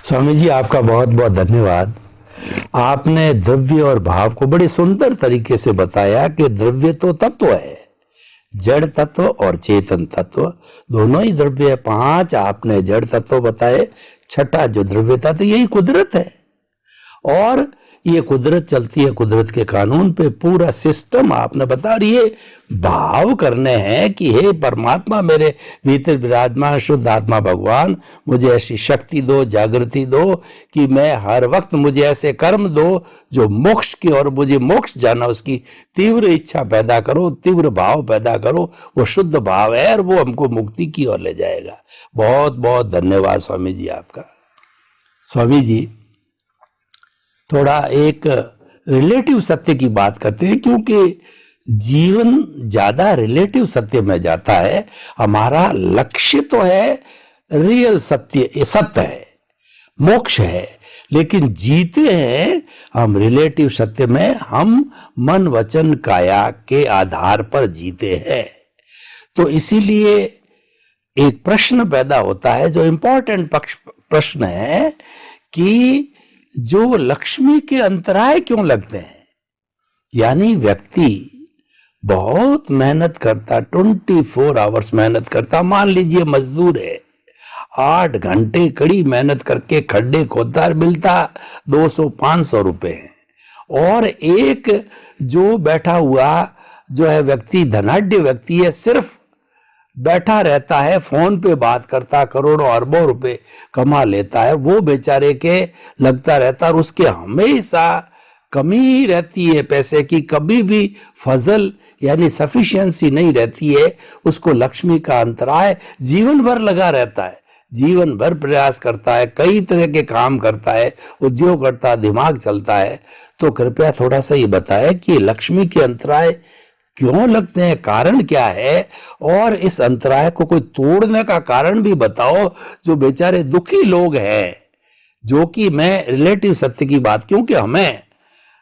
स्वामी जी, आपका बहुत बहुत धन्यवाद। आपने द्रव्य और भाव को बड़े सुंदर तरीके से बताया कि द्रव्य तो तत्व है, जड़ तत्व और चेतन तत्व दोनों ही द्रव्य है। 5 आपने जड़ तत्व बताए, छठा जो द्रव्य तत्व यही कुदरत है। और ये कुदरत चलती है कुदरत के कानून पे, पूरा सिस्टम आपने बताया। और ये भाव करने हैं कि हे परमात्मा, मेरे भीतर विराजमान शुद्ध आत्मा भगवान, मुझे ऐसी शक्ति दो, जागृति दो कि मैं हर वक्त, मुझे ऐसे कर्म दो जो मोक्ष की और मुझे मोक्ष जाना, उसकी तीव्र इच्छा पैदा करो, तीव्र भाव पैदा करो। वो शुद्ध भाव है और वो हमको मुक्ति की ओर ले जाएगा। बहुत बहुत धन्यवाद स्वामी जी आपका। स्वामी जी, थोड़ा एक रिलेटिव सत्य की बात करते हैं, क्योंकि जीवन ज्यादा रिलेटिव सत्य में जाता है। हमारा लक्ष्य तो है रियल सत्य, सत्य है, मोक्ष है, लेकिन जीते हैं हम रिलेटिव सत्य में। हम मन वचन काया के आधार पर जीते हैं। तो इसीलिए एक प्रश्न पैदा होता है जो इंपॉर्टेंट प्रश्न है कि जो लक्ष्मी के अंतराय क्यों लगते हैं। यानी व्यक्ति बहुत मेहनत करता, 24 आवर्स मेहनत करता। मान लीजिए मजदूर है, 8 घंटे कड़ी मेहनत करके खड्डे खोदता, मिलता 200-500 रुपए हैं। और एक जो बैठा हुआ जो है व्यक्ति, धनाढ्य व्यक्ति है, सिर्फ बैठा रहता है, फोन पे बात करता, करोड़ों अरबों रुपए कमा लेता है। वो बेचारे के लगता रहता, और उसके हमेशा कमी रहती है पैसे की, कभी भी फजल यानी सफिशिएंसी नहीं रहती है। उसको लक्ष्मी का अंतराय जीवन भर लगा रहता है, जीवन भर प्रयास करता है, कई तरह के काम करता है, उद्योग करता है, दिमाग चलता है। तो कृपया थोड़ा सा ये बताए कि लक्ष्मी के अंतराय क्यों लगते हैं, कारण क्या है, और इस अंतराय को कोई तोड़ने का कारण भी बताओ। जो बेचारे दुखी लोग हैं, जो कि मैं रिलेटिव सत्य की बात, क्योंकि हमें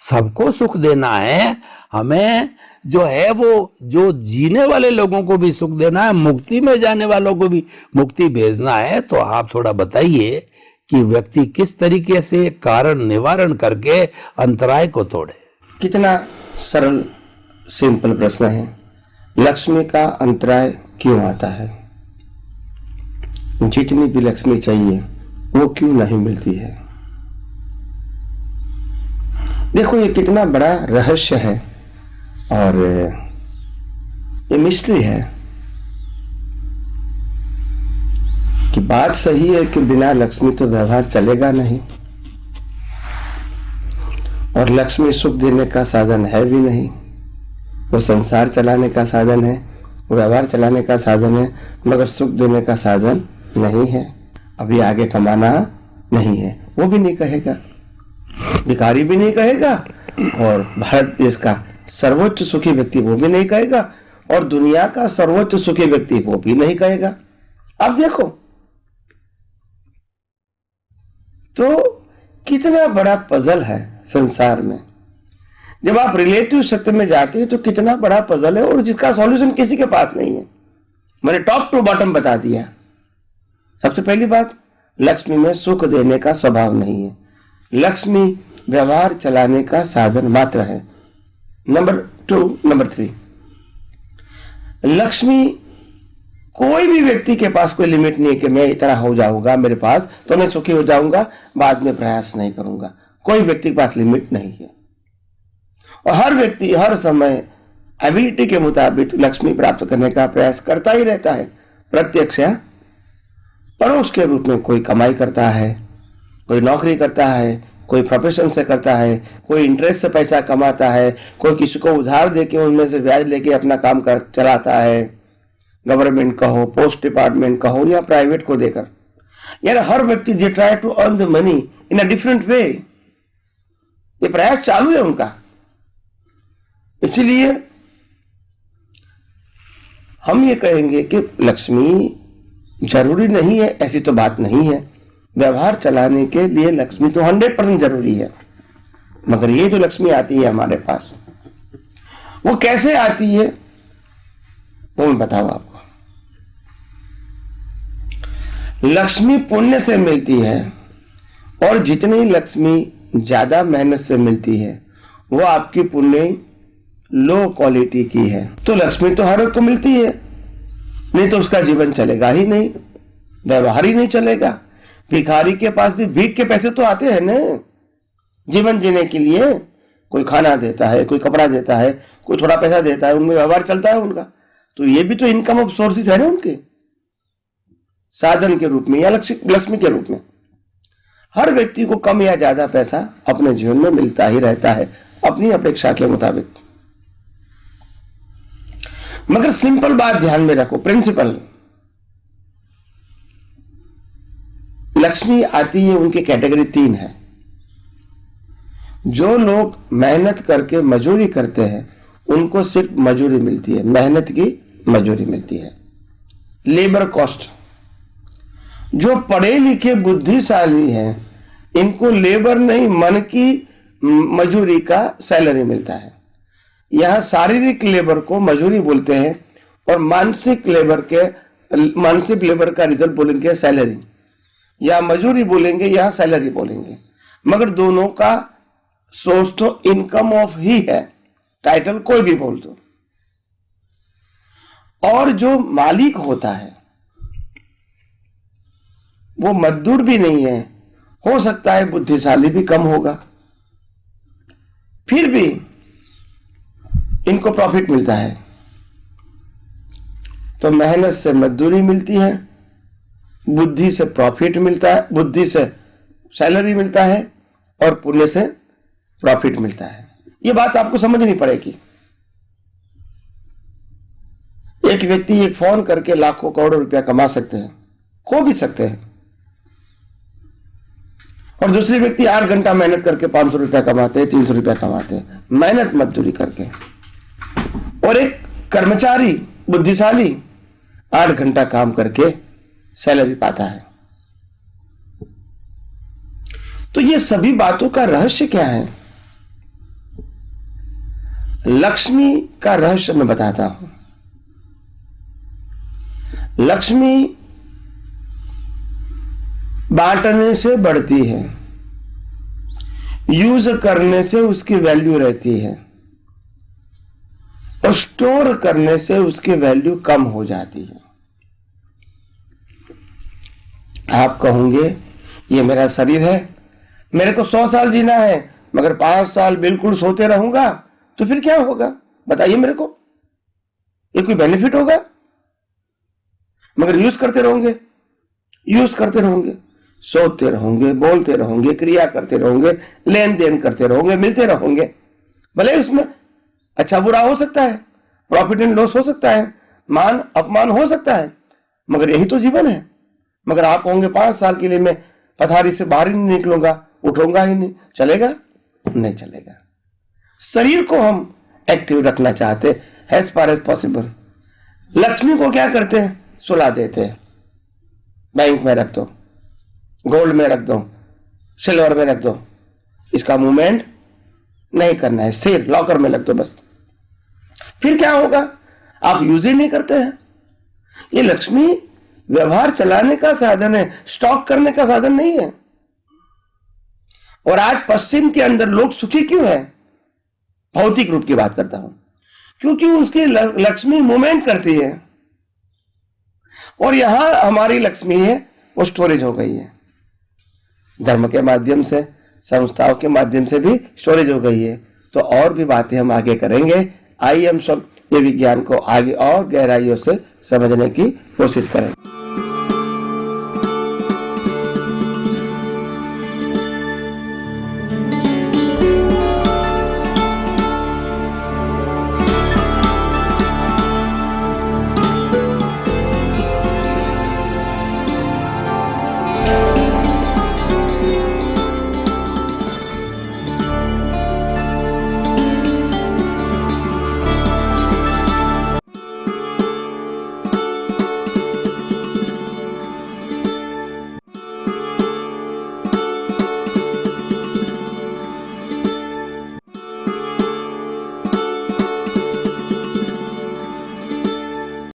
सबको सुख देना है, हमें जो है वो जो जीने वाले लोगों को भी सुख देना है, मुक्ति में जाने वालों को भी मुक्ति भेजना है। तो आप थोड़ा बताइए कि व्यक्ति किस तरीके से कारण निवारण करके अंतराय को तोड़े। कितना सरल सिंपल प्रश्न है। लक्ष्मी का अंतराय क्यों आता है? जितनी भी लक्ष्मी चाहिए वो क्यों नहीं मिलती है? देखो, ये कितना बड़ा रहस्य है और ये मिस्ट्री है कि बात सही है कि बिना लक्ष्मी तो व्यवहार चलेगा नहीं, और लक्ष्मी सुख देने का साधन है भी नहीं। वो संसार चलाने का साधन है, व्यवहार चलाने का साधन है, मगर सुख देने का साधन नहीं है। अभी आगे कमाना नहीं है, वो भी नहीं कहेगा, भिखारी भी नहीं कहेगा, और भारत देश का सर्वोच्च सुखी व्यक्ति वो भी नहीं कहेगा, और दुनिया का सर्वोच्च सुखी व्यक्ति वो भी नहीं कहेगा। अब देखो तो कितना बड़ा पजल है संसार में। जब आप रिलेटिव सत्य में जाते हैं तो कितना बड़ा पजल है, और जिसका सॉल्यूशन किसी के पास नहीं है। मैंने टॉप टू बॉटम बता दिया। सबसे पहली बात, लक्ष्मी में सुख देने का स्वभाव नहीं है, लक्ष्मी व्यवहार चलाने का साधन मात्र है। नंबर 3, लक्ष्मी कोई भी व्यक्ति के पास कोई लिमिट नहीं है कि मैं इतना हो जाऊंगा मेरे पास तो मैं सुखी हो जाऊंगा, बाद में प्रयास नहीं करूंगा। कोई व्यक्ति के पास लिमिट नहीं है, और हर व्यक्ति हर समय एबिलिटी के मुताबिक लक्ष्मी प्राप्त करने का प्रयास करता ही रहता है, प्रत्यक्ष या परोक्ष के रूप में। कोई कमाई करता है, कोई नौकरी करता है, कोई प्रोफेशन से करता है, कोई इंटरेस्ट से पैसा कमाता है, कोई किसी को उधार देके उनमें से ब्याज लेके अपना काम चलाता है, गवर्नमेंट का हो, पोस्ट डिपार्टमेंट का हो, या प्राइवेट को देकर। यानी हर व्यक्ति they try to earn the money in a different way. ये प्रयास चालू है उनका। इसलिए हम ये कहेंगे कि लक्ष्मी जरूरी नहीं है, ऐसी तो बात नहीं है। व्यवहार चलाने के लिए लक्ष्मी तो 100% जरूरी है, मगर ये जो लक्ष्मी आती है हमारे पास, वो कैसे आती है वो मैं बताऊं आपको। लक्ष्मी पुण्य से मिलती है, और जितनी लक्ष्मी ज्यादा मेहनत से मिलती है वो आपकी पुण्य लो क्वालिटी की है। तो लक्ष्मी तो हर एक को मिलती है, नहीं तो उसका जीवन चलेगा ही नहीं, व्यवहार ही नहीं चलेगा। भिखारी के पास भी भीख के पैसे तो आते हैं ना जीवन जीने के लिए। कोई खाना देता है, कोई कपड़ा देता है, कोई थोड़ा पैसा देता है, उनमें व्यवहार चलता है उनका। तो ये भी तो इनकम ऑफ सोर्सेस है ना उनके, साधन के रूप में या लक्ष्मी के रूप में। हर व्यक्ति को कम या ज्यादा पैसा अपने जीवन में मिलता ही रहता है अपनी अपेक्षा के मुताबिक। मगर सिंपल बात ध्यान में रखो, प्रिंसिपल, लक्ष्मी आती है उनकी कैटेगरी 3 है। जो लोग मेहनत करके मजूरी करते हैं उनको सिर्फ मजूरी मिलती है, मेहनत की मजूरी मिलती है, लेबर कॉस्ट। जो पढ़े लिखे बुद्धिशाली हैं इनको लेबर नहीं मन की मजूरी का सैलरी मिलता है। यहां शारीरिक लेबर को मजूरी बोलते हैं और मानसिक लेबर का रिजल्ट बोलेंगे सैलरी, या मजूरी बोलेंगे या सैलरी बोलेंगे। मगर दोनों का सोर्स तो इनकम ऑफ ही है, टाइटल कोई भी बोल दो। और जो मालिक होता है वो मजदूर भी नहीं है, हो सकता है बुद्धिशाली भी कम होगा, फिर भी इनको प्रॉफिट मिलता है। तो मेहनत से मजदूरी मिलती है, बुद्धि से प्रॉफिट मिलता है, बुद्धि से सैलरी मिलता है और पुण्य से प्रॉफिट मिलता है। ये बात आपको समझनी पड़ेगी। एक व्यक्ति एक फोन करके लाखों करोड़ों रुपया कमा सकते हैं, खो भी सकते हैं, और दूसरे व्यक्ति 8 घंटा मेहनत करके 500 रुपया कमाते हैं, 300 रुपया कमाते हैं, मेहनत मजदूरी करके। और एक कर्मचारी बुद्धिशाली 8 घंटा काम करके सैलरी पाता है। तो ये सभी बातों का रहस्य क्या है? लक्ष्मी का रहस्य मैं बताता हूं। लक्ष्मी बांटने से बढ़ती है, यूज करने से उसकी वैल्यू रहती है, और स्टोर करने से उसकी वैल्यू कम हो जाती है। आप कहोगे ये मेरा शरीर है, मेरे को 100 साल जीना है, मगर 5 साल बिल्कुल सोते रहूंगा तो फिर क्या होगा? बताइए मेरे को, ये कोई बेनिफिट होगा? मगर यूज करते रहोगे, सोते रहोगे, बोलते रहोगे, क्रिया करते रहोगे, लेन देन करते रहोगे, मिलते रहोगे। भले उसमें अच्छा बुरा हो सकता है, प्रॉफिट एंड लॉस हो सकता है, मान अपमान हो सकता है, मगर यही तो जीवन है। मगर आप कहोगे 5 साल के लिए मैं पथारी से बाहर ही नहीं निकलूंगा, उठूंगा ही नहीं, चलेगा? नहीं चलेगा। शरीर को हम एक्टिव रखना चाहते as far as possible. Lakshmi को क्या करते हैं? सुला देते हैं, बैंक में रख दो, गोल्ड में रख दो, सिल्वर में रख दो, इसका मूवमेंट नहीं करना है, स्थिर लॉकर में रख दो बस। फिर क्या होगा? आप यूज ही नहीं करते हैं। ये लक्ष्मी व्यवहार चलाने का साधन है, स्टॉक करने का साधन नहीं है। और आज पश्चिम के अंदर लोग सुखी क्यों है? भौतिक रूप की बात करता हूं, क्योंकि उसकी लक्ष्मी मूवमेंट करती है, और यहां हमारी लक्ष्मी है वो स्टोरेज हो गई है। धर्म के माध्यम से, संस्थाओं के माध्यम से भी स्टोरेज हो गई है। तो और भी बातें हम आगे करेंगे। आइए हम सब ये विज्ञान को आगे और गहराइयों से समझने की कोशिश करें।